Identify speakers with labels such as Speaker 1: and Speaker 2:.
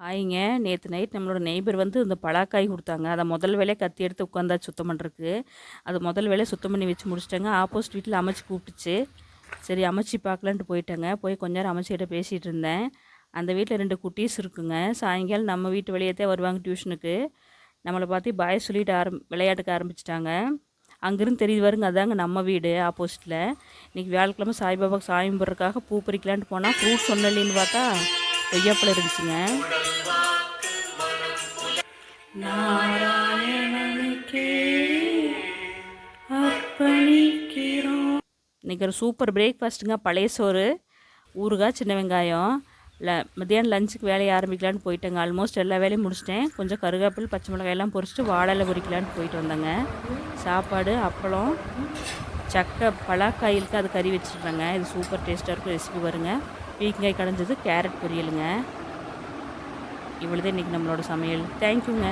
Speaker 1: ஆயிங்க நேற்று நைட் நம்மளோட நெய்பர் வந்து இந்த பலாக்காய் கொடுத்தாங்க. அதை முதல் வேலையை கத்தி எடுத்து உட்காந்தா சுத்தம் பண்ணுறதுக்கு. அது முதல் வேலையை சுத்தம் பண்ணி வச்சு முடிச்சிட்டேங்க. ஆப்போசிட் வீட்டில் அமைச்சு கூப்பிட்டுச்சு. சரி அமைச்சு பார்க்கலான்ட்டு போயிட்டேங்க. போய் கொஞ்ச நேரம் அமைச்சிக்கிட்ட பேசிகிட்டு இருந்தேன். அந்த வீட்டில் 2 குட்டீஸ் இருக்குங்க. சாயங்காலம் நம்ம வீட்டு வெளியே வருவாங்க டியூஷனுக்கு. நம்மளை பார்த்து பாய் சொல்லிட்டு விளையாட்டுக்க ஆரம்பிச்சிட்டாங்க. அங்கேருந்து தெரியுது வருங்க, அதாங்க நம்ம வீடு ஆப்போசிட்டில். இன்றைக்கி வியாழக்கிழமை சாய்பாபாவுக்கு சாமி கும்பிட்றதுக்காக பூ பறிக்கலான்ட்டு போனால் ஃப்ரூட்ஸ் சொன்னலின்னு பார்த்தா கொய்யாப்பழம் இருந்துச்சுங்க. இன்றைக்கி ஒரு சூப்பர் பிரேக்ஃபாஸ்ட்டுங்க. பழைய சோறு, ஊறுகாய், சின்ன வெங்காயம். மத்தியானம் லஞ்சுக்கு வேலையை ஆரம்பிக்கலான்னு போயிட்டேங்க. ஆல்மோஸ்ட் எல்லா வேலையும் முடிச்சிட்டேன். கொஞ்சம் கருவேப்பில், பச்சை மிளகாயெல்லாம் பொரிச்சிட்டு வாழையில் பொரிக்கலான்ட்டு போயிட்டு வந்தேங்க. சாப்பாடு, அப்பளம், சக்கை பலாக்காயிலுக்கு அது கறி வச்சுருந்தாங்க. இது சூப்பர் டேஸ்ட்டாக இருக்கும். ரெசிபி வருங்க. பீக்கங்காய் கடைஞ்சது, கேரட் பொரியலுங்க. இவ்வளோதான் இன்றைக்கி நம்மளோட சமையல். தேங்க்யூங்க.